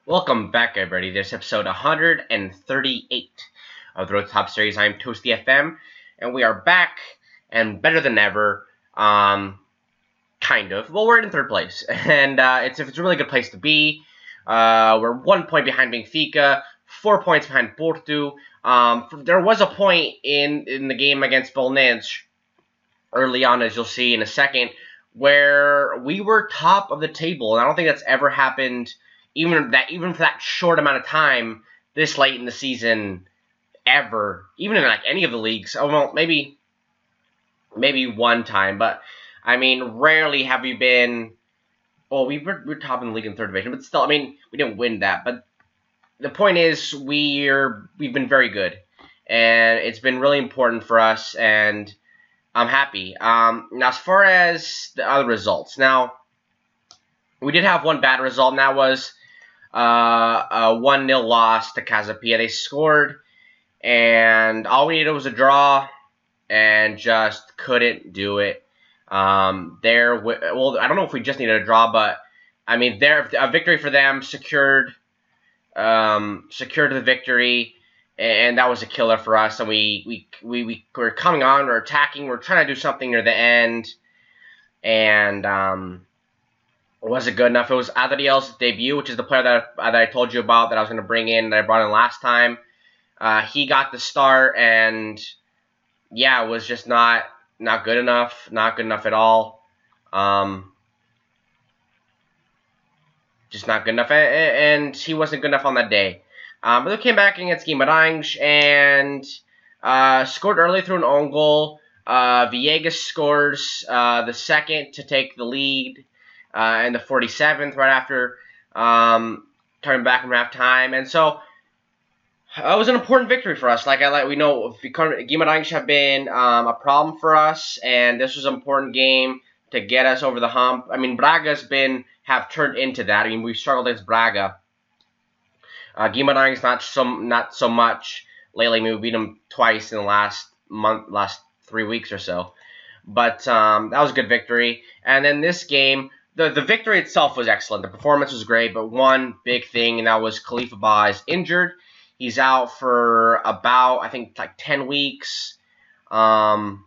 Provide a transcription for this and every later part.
Welcome back, everybody. This is episode 138 of the Road to Top Series. I'm Toasty FM, and we are back and better than ever. Kind of. Well, we're in third place, and it's a really good place to be. We're 1 point behind Benfica, 4 points behind Porto. There was a point in the game against Belenenses early on, as you'll see in a second, where we were top of the table, and I don't think that's ever happened. Even for that short amount of time, this late in the season, ever, even in like any of the leagues. Oh well, maybe one time, but I mean, rarely have we been. Well, we're top in the league in third division, but still, I mean, we didn't win that. But the point is, we've been very good, and it's been really important for us, and I'm happy. Now, as far as the other results, now we did have one bad result, and that was a 1-0 loss to Casa Pia. They scored, and all we needed was a draw, and just couldn't do it. Well, I don't know if we just needed a draw, but I mean, a victory for them secured the victory, and that was a killer for us. And we were coming on, we're attacking, we're trying to do something near the end, and was it good enough? It was Adriel's debut, which is the player that I told you about that I was going to bring in, that I brought in last time. He got the start, and yeah, it was just not good enough. Not good enough at all. Just not good enough, and he wasn't good enough on that day. But they came back against Guimarães and scored early through an own goal. Villegas scores the second to take the lead. In the 47th, right after coming back from halftime, and so it was an important victory for us. We know Guimarães have been a problem for us, and this was an important game to get us over the hump. I mean, Braga's have turned into that. I mean, we've struggled against Braga. Guimarães not so much lately. I mean, we beat them twice in the last 3 weeks or so, but that was a good victory. And then this game. The victory itself was excellent. The performance was great, but one big thing, and that was Khalifa Ba is injured. He's out for about, I think, like 10 weeks. I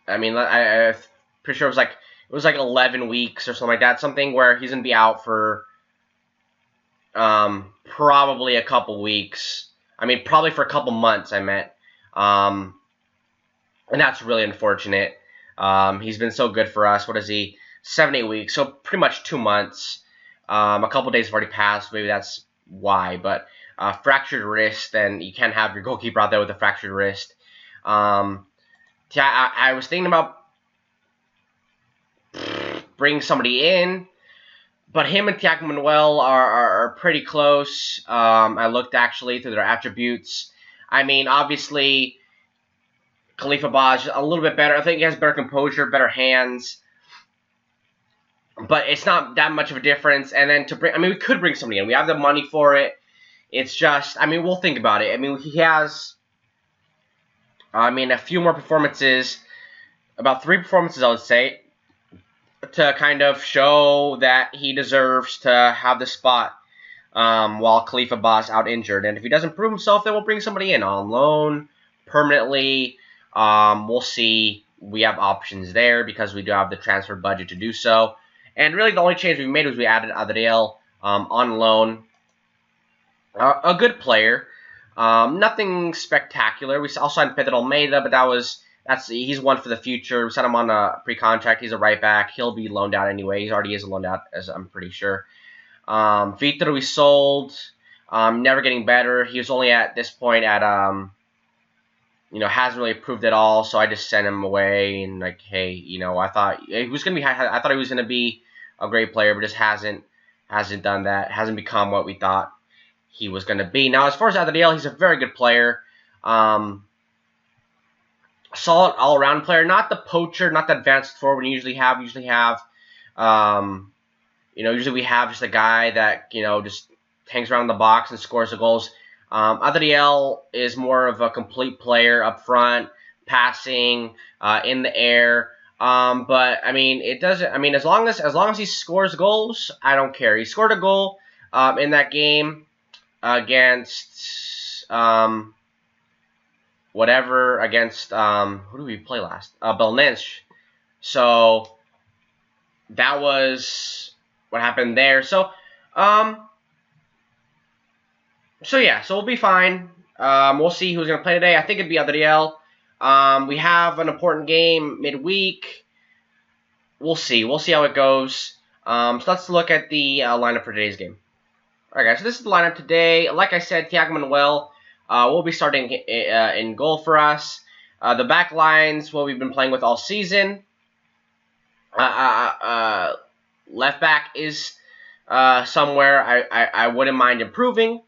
mean, I'm pretty sure it was like 11 weeks or something like that. Something where he's gonna be out for probably a couple weeks. I mean, probably for a couple months, I meant. And that's really unfortunate. He's been so good for us. What is he? 7-8 weeks, so pretty much 2 months. A couple days have already passed. Maybe that's why. But fractured wrist, and you can't have your goalkeeper out there with a fractured wrist. I was thinking about bringing somebody in, but him and Thiago Manuel are pretty close. I looked actually through their attributes. I mean, obviously, Khalifa Ba is a little bit better. I think he has better composure, better hands. But it's not that much of a difference. And then we could bring somebody in. We have the money for it. It's just, I mean, we'll think about it. I mean, he has, a few more performances, about 3 performances, I would say, to kind of show that he deserves to have the spot while Khalifa Ba is out injured. And if he doesn't prove himself, then we'll bring somebody in on loan, permanently. We'll see. We have options there because we do have the transfer budget to do so. And really the only change we made was we added Adriel on loan. A good player. Nothing spectacular. We also had Pedro Almeida, but he's one for the future. We sent him on a pre-contract. He's a right back. He'll be loaned out anyway. He already is loaned out, as I'm pretty sure. Vitor we sold. Never getting better. He was only at this point at hasn't really proved at all, so I just sent him away, and like, hey, I thought he was gonna be a great player, but just hasn't done that, hasn't become what we thought he was gonna be. Now, as far as Adriel, he's a very good player, solid all-around player, not the poacher, not the advanced forward we usually have. Usually we have just a guy that just hangs around the box and scores the goals. Adriel is more of a complete player up front, passing, in the air. But I mean, it doesn't. I mean, as long as he scores goals, I don't care. He scored a goal in that game against whatever against who did we play last? Belenenses. So that was what happened there. So yeah, so we'll be fine. We'll see who's gonna play today. I think it'd be Adriel. We have an important game midweek. We'll see. We'll see how it goes. So let's look at the lineup for today's game. All right, guys. So this is the lineup today. Like I said, Thiago Manuel will be starting in goal for us. The back line's what we've been playing with all season. Left back is somewhere I wouldn't mind improving.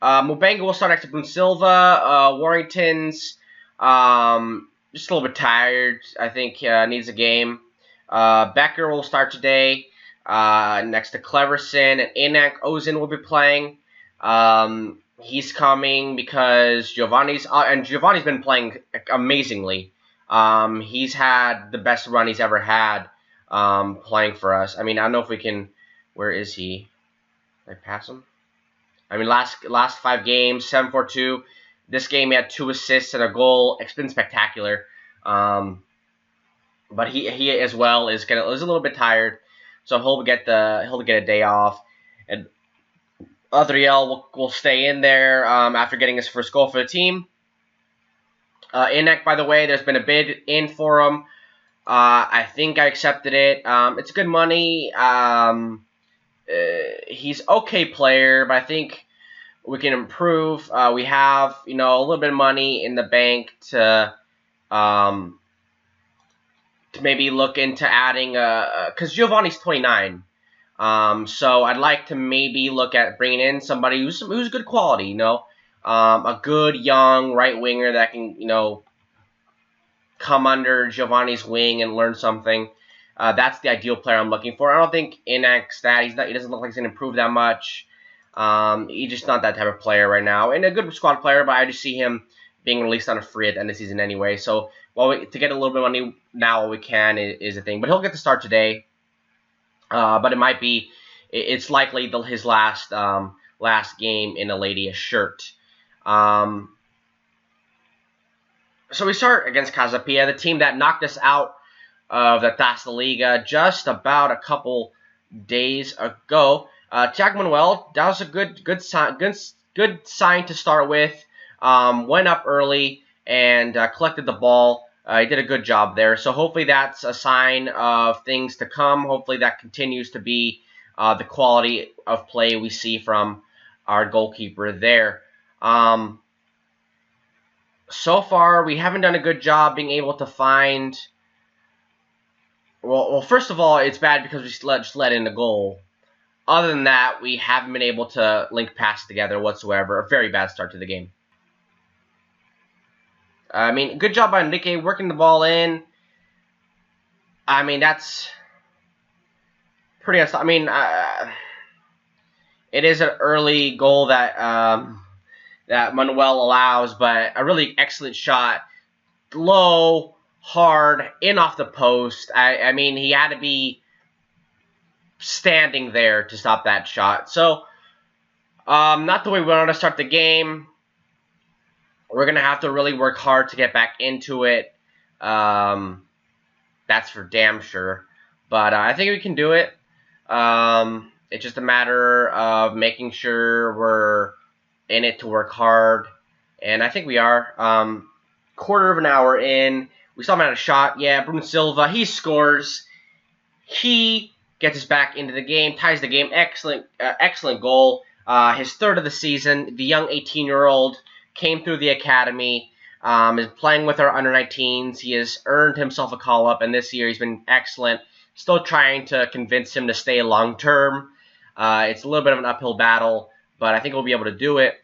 Mubanga will start next to Bruno Silva. Warrington's just a little bit tired. I think needs a game. Becker will start today next to Cleverson. And Inak Ozin will be playing. He's coming because Giovanni's been playing amazingly. He's had the best run he's ever had playing for us. I mean, I don't know if we can. Where is he? Did I pass him? I mean, last 5 games, 7-4-2. This game he had 2 assists and a goal. It's been spectacular. But he as well is a little bit tired, so he'll get a day off. And Adriel will stay in there after getting his first goal for the team. Inak, by the way, there's been a bid in for him. I think I accepted it. It's good money. He's okay player, but I think we can improve. We have, a little bit of money in the bank to maybe look into adding because Giovanni's 29. So I'd like to maybe look at bringing in somebody who's good quality, a good young right winger that can, come under Giovanni's wing and learn something. That's the ideal player I'm looking for. I don't think Inak's that. He doesn't look like he's going to improve that much. He's just not that type of player right now. And a good squad player, but I just see him being released on a free at the end of the season anyway. So to get a little bit of money now while we can is a thing. But he'll get the start today. But it's likely his last game in a Ladia shirt. So we start against Casapia, the team that knocked us out of the Taça Liga just about a couple days ago. Thiago Manuel, that was a good sign to start with. Went up early and collected the ball. He did a good job there. So hopefully that's a sign of things to come. Hopefully that continues to be the quality of play we see from our goalkeeper there. So far, we haven't done a good job being able to find. Well, first of all, it's bad because we just let in a goal. Other than that, we haven't been able to link passes together whatsoever. A very bad start to the game. I mean, good job by Enrique working the ball in. I mean, that's pretty. I mean, it is an early goal that that Manuel allows, but a really excellent shot, low, hard, in off the post. I mean, he had to be standing there to stop that shot. So, not the way we want to start the game. We're going to have to really work hard to get back into it. That's for damn sure. But I think we can do it. It's just a matter of making sure we're in it to work hard. And I think we are. Quarter of an hour in. We saw him at a shot. Yeah, Bruno Silva. He scores. He gets us back into the game. Ties the game. Excellent goal. His 3rd of the season. The young 18-year-old came through the academy. Is playing with our under-19s. He has earned himself a call-up. And this year he's been excellent. Still trying to convince him to stay long-term. It's a little bit of an uphill battle. But I think we'll be able to do it.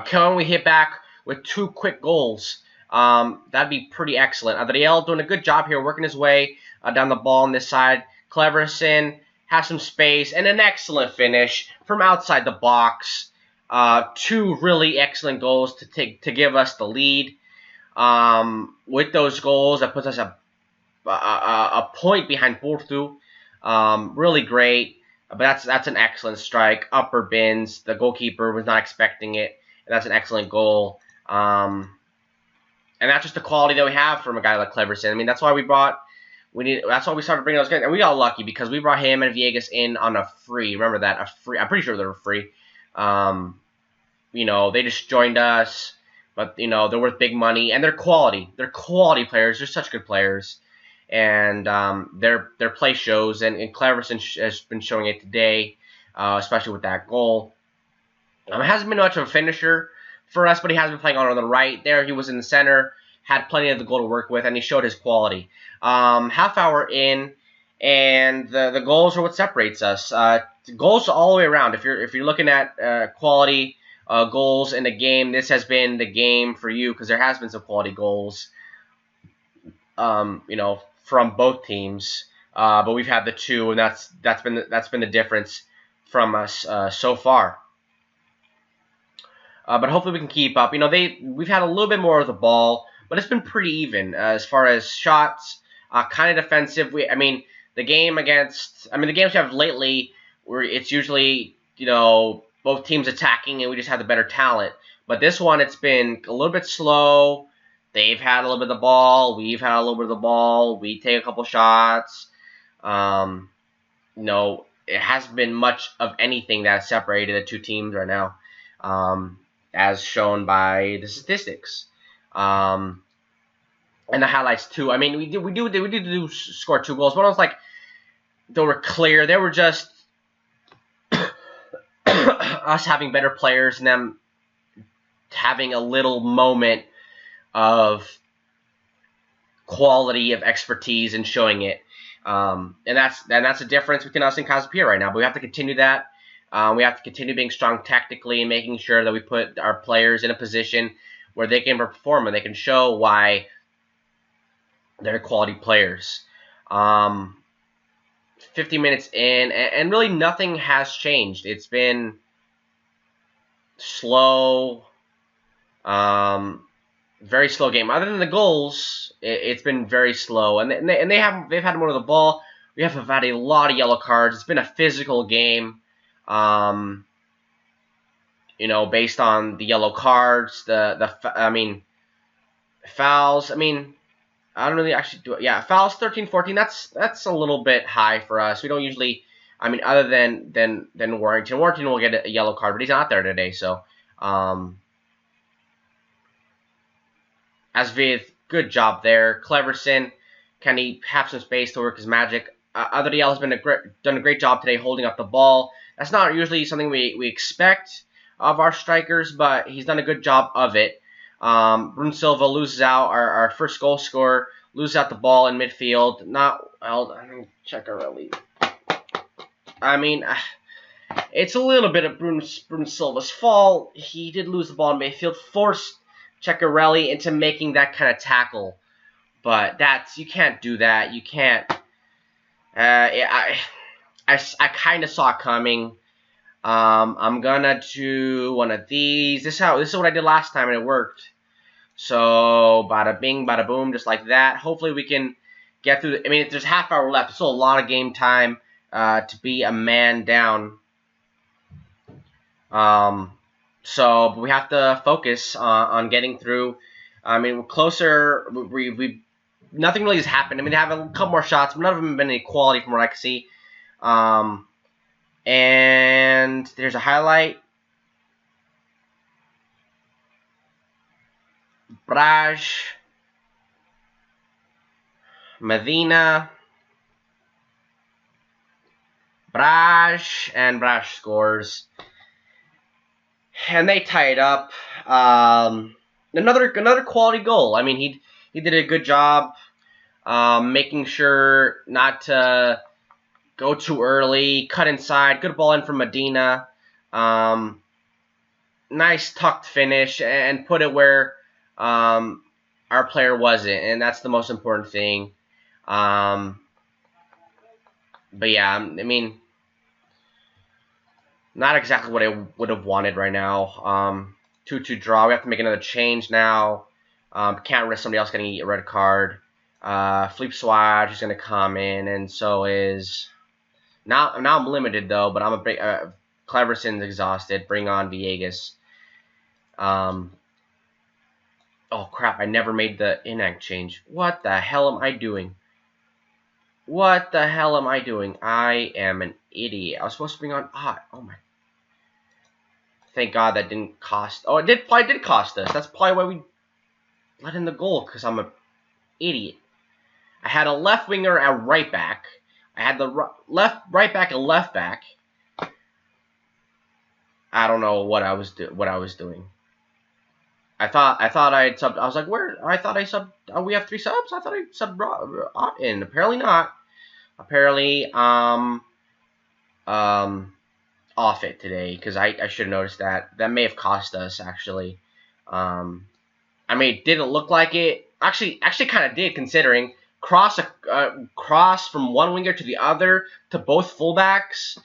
Can we hit back with 2 quick goals? That'd be pretty excellent. Adriel doing a good job here, working his way down the ball on this side. Cleverson has some space and an excellent finish from outside the box. 2 really excellent goals to give us the lead. With those goals, that puts us a point behind Porto. Really great, but that's an excellent strike. Upper bins. The goalkeeper was not expecting it, and that's an excellent goal. And that's just the quality that we have from a guy like Cleverson. I mean, that's why that's why we started bringing those guys, and we got lucky because we brought him and Viegas in on a free. Remember that, a free? I'm pretty sure they were free. They just joined us, but they're worth big money and they're quality. They're quality players. They're such good players, and their play shows. And Cleverson has been showing it today, especially with that goal. It hasn't been much of a finisher for us, but he has been playing on the right. There, he was in the center, had plenty of the goal to work with, and he showed his quality. Half hour in, and the goals are what separates us. Goals all the way around. If you're looking at quality goals in the game, this has been the game for you because there has been some quality goals. From both teams, but we've had the two, and that's been the difference from us so far. But hopefully we can keep up. We've had a little bit more of the ball, but it's been pretty even as far as shots. Kind of defensive. The games we have lately, where it's usually both teams attacking and we just have the better talent. But this one, it's been a little bit slow. They've had a little bit of the ball. We've had a little bit of the ball. We take a couple shots. It hasn't been much of anything that has separated the two teams right now, as shown by the statistics. And the highlights too. I mean, we did score 2 goals, but I was like, they were clear. They were just us having better players and them having a little moment of quality, of expertise, and showing it. And that's the difference between us and Casapia right now. But we have to continue that. We have to continue being strong tactically and making sure that we put our players in a position where they can perform and they can show why they're quality players. 50 minutes in, and really nothing has changed. It's been slow, very slow game. Other than the goals, it's been very slow, and they've had more of the ball. We have had a lot of yellow cards. It's been a physical game. Based on the yellow cards, fouls. I don't really actually do it. Yeah, fouls 13, 14. That's a little bit high for us. We don't usually. Other than Warrington. Warrington will get a yellow card, but he's not there today. So, Asvid, good job there. Cleverson, can he have some space to work his magic? Adriel has done a great job today holding up the ball. That's not usually something we expect of our strikers, but he's done a good job of it. Bruno Silva loses out, our first goal scorer, loses out the ball in midfield. Let me check our lead. It's a little bit of Bruno Silva's fault. He did lose the ball in midfield, forced Ceccarelli into making that kind of tackle. But you can't do that. You can't. I kind of saw it coming. I'm gonna do one of these. This is what I did last time, and it worked. So, bada bing, bada boom, just like that. Hopefully we can get through. There's half hour left. It's still a lot of game time to be a man down. But we have to focus on getting through. We're closer. Nothing really has happened. They have a couple more shots, but none of them have been any quality from what I can see. And there's a highlight. Braj, Medina, and Braj scores. And they tie it up. Another quality goal. He did a good job making sure not to go too early, cut inside, good ball in from Medina. Nice tucked finish and put it where our player wasn't, and that's the most important thing. But yeah, not exactly what I would have wanted right now. 2-2 draw. We have to make another change now. Can't risk somebody else getting a red card. Philippe Swage is going to come in, and so is... Now I'm limited, though, but I'm a big... Cleverson's exhausted. Bring on Viegas. Oh, crap. I never made the in-act change. What the hell am I doing? What the hell am I doing? I am an idiot. I was supposed to bring on... Oh, my... Thank God that didn't cost... Oh, it probably did cost us. That's probably why we let in the goal, because I'm an idiot. I had a left winger at right back. I had the right back and left back. I don't know what I was doing. I thought I had subbed. I was like, where? I thought I subbed. Oh, we have 3 subs. I thought I subbed in. Apparently not. Apparently, off it today, because I should have noticed that. That may have cost us, actually. I mean, it didn't look like it. Actually kind of did, considering cross from one winger to the other to both fullbacks.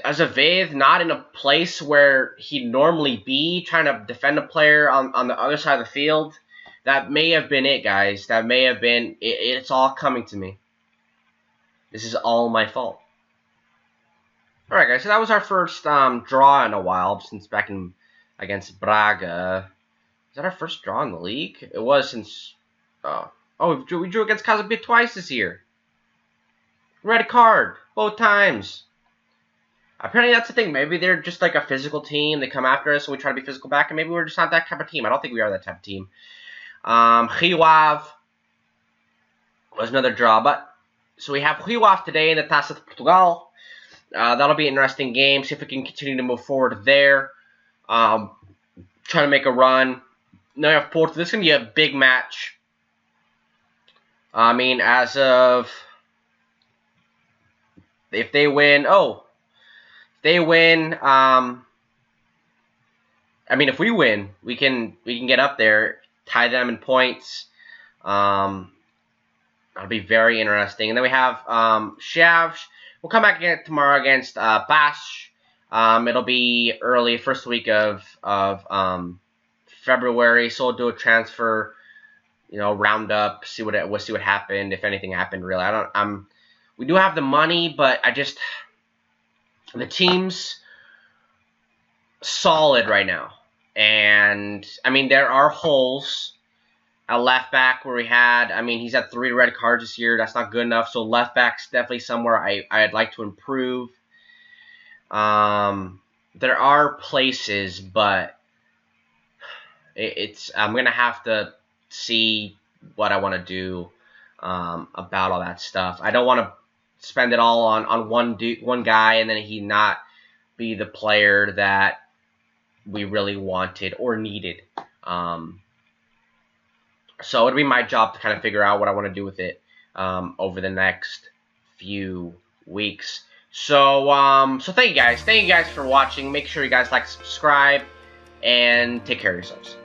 Azevedo not in a place where he'd normally be, trying to defend a player on the other side of the field. That may have been it, guys. That may have been it. It's all coming to me. This is all my fault. Alright, guys, so that was our first draw in a while, since back in against Braga. Is that our first draw in the league? It was since... we drew against Casablanca twice this year. Red card, both times. Apparently that's the thing. Maybe they're just like a physical team. They come after us and we try to be physical back, and maybe we're just not that type of team. I don't think we are that type of team. Rio Ave was another draw, but... So we have Rio Ave today in the Taça de Portugal. That'll be an interesting game. See if we can continue to move forward there. Trying to make a run. Now we have Porto. This is going to be a big match. I mean, as of... If they win... if they win... I mean, if we win, we can get up there, tie them in points. That'll be very interesting. And then we have Chaves. We'll come back again tomorrow against Bash. It'll be early, first week of February. So we'll do a transfer, roundup, see what happened, if anything happened. Really, we do have the money, but the team's solid right now. And I mean, there are holes. A left back where he's had 3 red cards this year. That's not good enough. So left back's definitely somewhere I'd like to improve. There are places, but I'm gonna have to see what I want to do about all that stuff. I don't want to spend it all on one guy and then he not be the player that we really wanted or needed. So it'll be my job to kind of figure out what I want to do with it over the next few weeks. So thank you guys. Thank you guys for watching. Make sure you guys like, subscribe, and take care of yourselves.